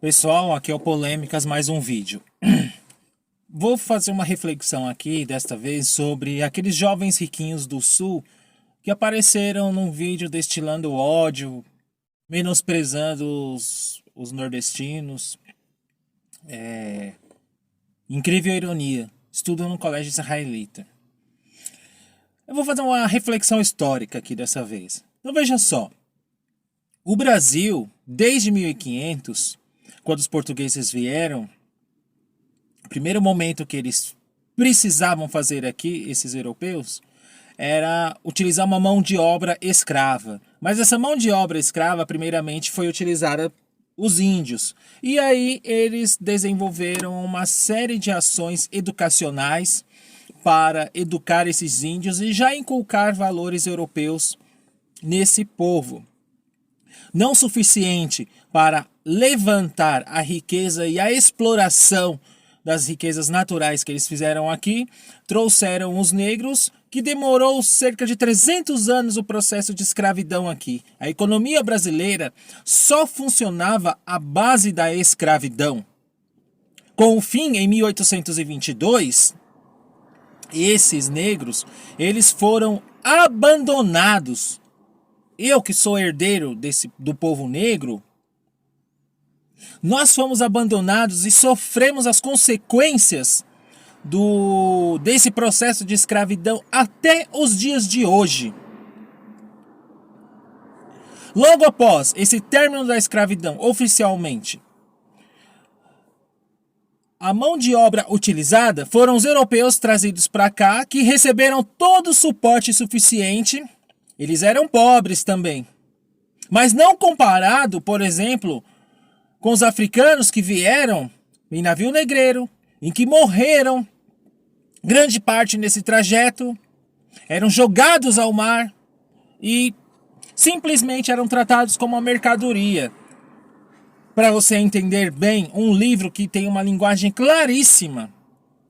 Pessoal, aqui é o Polêmicas, mais um vídeo. Vou fazer uma reflexão aqui, desta vez, sobre aqueles jovens riquinhos do Sul que apareceram num vídeo destilando ódio, menosprezando os nordestinos. Incrível ironia. Estudam no colégio israelita. Eu vou fazer uma reflexão histórica aqui dessa vez. Então veja só. O Brasil, desde 1500, quando os portugueses vieram, o primeiro momento que eles precisavam fazer aqui, esses europeus, era utilizar uma mão de obra escrava. Mas essa mão de obra escrava, primeiramente, foi utilizada os índios. E aí eles desenvolveram uma série de ações educacionais para educar esses índios e já inculcar valores europeus nesse povo. Não suficiente para levantar a riqueza e a exploração das riquezas naturais que eles fizeram aqui, trouxeram os negros, que demorou cerca de 300 anos o processo de escravidão aqui. A economia brasileira só funcionava à base da escravidão. Com o fim, em 1822, esses negros, eles foram abandonados. Eu, que sou herdeiro do povo negro, nós fomos abandonados e sofremos as consequências desse processo de escravidão até os dias de hoje. Logo após esse término da escravidão, oficialmente, a mão de obra utilizada foram os europeus trazidos para cá, que receberam todo o suporte suficiente. Eles eram pobres também, mas não comparado, por exemplo, com os africanos que vieram em navio negreiro, em que morreram grande parte nesse trajeto, eram jogados ao mar e simplesmente eram tratados como uma mercadoria. Para você entender bem, um livro que tem uma linguagem claríssima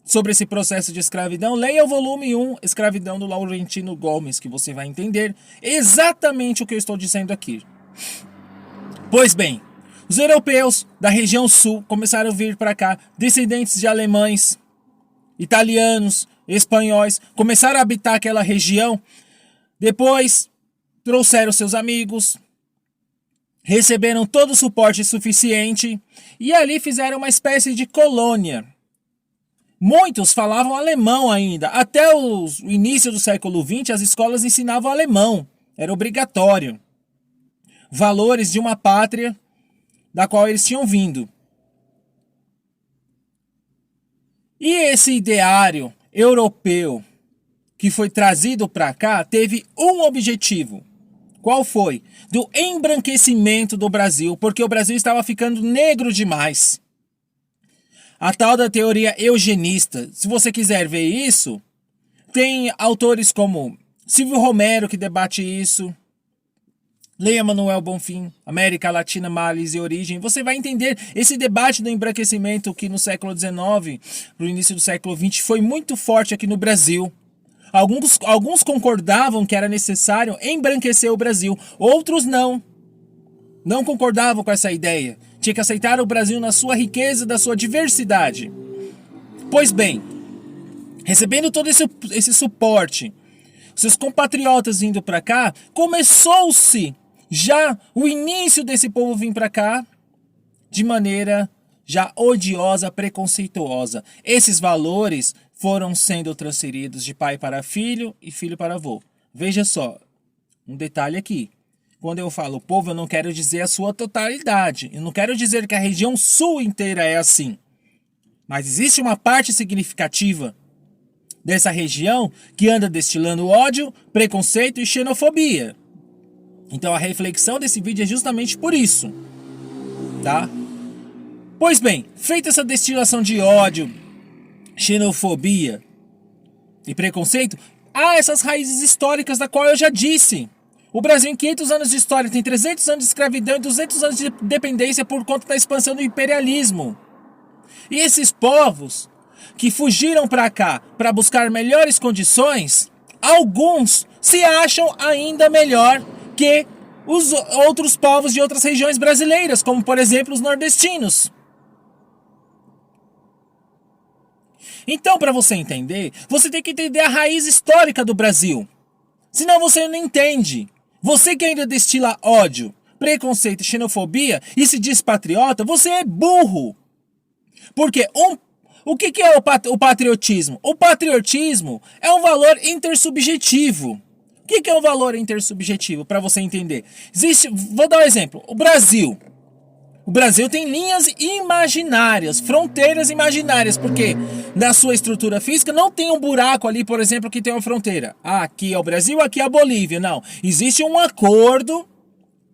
sobre esse processo de escravidão, leia o volume 1, Escravidão, do Laurentino Gomes, que você vai entender exatamente o que eu estou dizendo aqui. Pois bem, os europeus da região sul começaram a vir para cá, descendentes de alemães, italianos, espanhóis, começaram a habitar aquela região, depois trouxeram seus amigos, receberam todo o suporte suficiente e ali fizeram uma espécie de colônia. Muitos falavam alemão ainda. Até o início do século XX, as escolas ensinavam alemão. Era obrigatório. Valores de uma pátria da qual eles tinham vindo. E esse ideário europeu que foi trazido para cá teve um objetivo. Qual foi? Do embranquecimento do Brasil, porque o Brasil estava ficando negro demais. A tal da teoria eugenista. Se você quiser ver isso, tem autores como Silvio Romero que debate isso. Leia Manuel Bonfim, América Latina, Males e Origem. Você vai entender esse debate do embranquecimento que no século XIX, no início do século XX, foi muito forte aqui no Brasil. Alguns concordavam que era necessário embranquecer o Brasil, outros não. Não concordavam com essa ideia. Tinha que aceitar o Brasil na sua riqueza, da sua diversidade. Pois bem, recebendo todo esse suporte, seus compatriotas vindo para cá, começou-se já o início desse povo vir para cá de maneira já odiosa, preconceituosa. Esses valores foram sendo transferidos de pai para filho e filho para avô. Veja só, um detalhe aqui. Quando eu falo povo, eu não quero dizer a sua totalidade. Eu não quero dizer que a região sul inteira é assim. Mas existe uma parte significativa dessa região que anda destilando ódio, preconceito e xenofobia. Então a reflexão desse vídeo é justamente por isso. Tá? Pois bem, feita essa destilação de ódio, xenofobia e preconceito, há essas raízes históricas da qual eu já disse. O Brasil, em 500 anos de história, tem 300 anos de escravidão e 200 anos de dependência por conta da expansão do imperialismo. E esses povos que fugiram para cá para buscar melhores condições, alguns se acham ainda melhor que os outros povos de outras regiões brasileiras, como por exemplo os nordestinos. Então, para você entender, você tem que entender a raiz histórica do Brasil. Senão você não entende. Você que ainda destila ódio, preconceito e xenofobia e se diz patriota, você é burro. Porque o que é o patriotismo? O patriotismo é um valor intersubjetivo. O que é um valor intersubjetivo, para você entender? Vou dar um exemplo. O Brasil. O Brasil tem linhas imaginárias, fronteiras imaginárias, porque na sua estrutura física não tem um buraco ali, por exemplo, que tem uma fronteira. Ah, aqui é o Brasil, aqui é a Bolívia. Não. Existe um acordo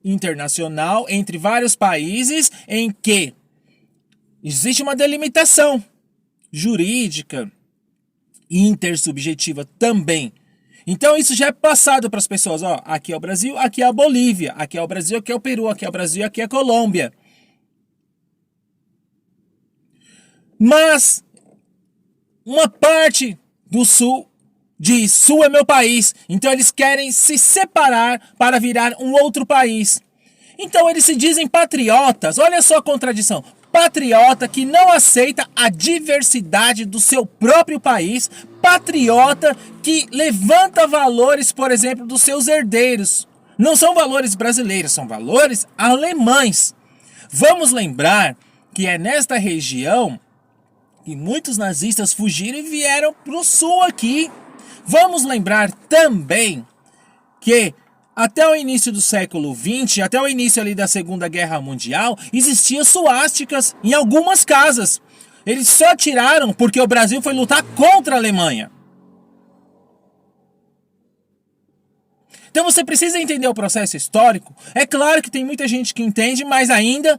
internacional entre vários países em que existe uma delimitação jurídica e intersubjetiva também. Então isso já é passado para as pessoas. Ó, aqui é o Brasil, aqui é a Bolívia. Aqui é o Brasil, aqui é o Peru. Aqui é o Brasil, aqui é a Colômbia. Mas uma parte do Sul diz: Sul é meu país. Então eles querem se separar para virar um outro país. Então eles se dizem patriotas. Olha só a contradição. Patriota que não aceita a diversidade do seu próprio país. Patriota que levanta valores, por exemplo, dos seus herdeiros. Não são valores brasileiros, são valores alemães. Vamos lembrar que é nesta região que muitos nazistas fugiram e vieram para o sul aqui. Vamos lembrar também que até o início do século XX, até o início ali da Segunda Guerra Mundial, existiam suásticas em algumas casas. Eles só tiraram porque o Brasil foi lutar contra a Alemanha. Então você precisa entender o processo histórico. É claro que tem muita gente que entende, mas ainda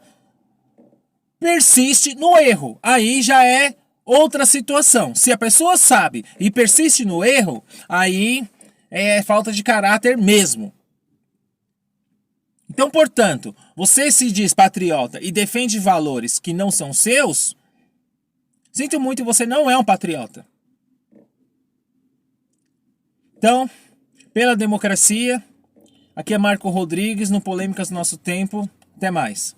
persiste no erro. Aí já é outra situação. Se a pessoa sabe e persiste no erro, aí é falta de caráter mesmo. Então, portanto, você se diz patriota e defende valores que não são seus, sinto muito, você não é um patriota. Então, pela democracia, aqui é Marco Rodrigues no Polêmicas do Nosso Tempo. Até mais.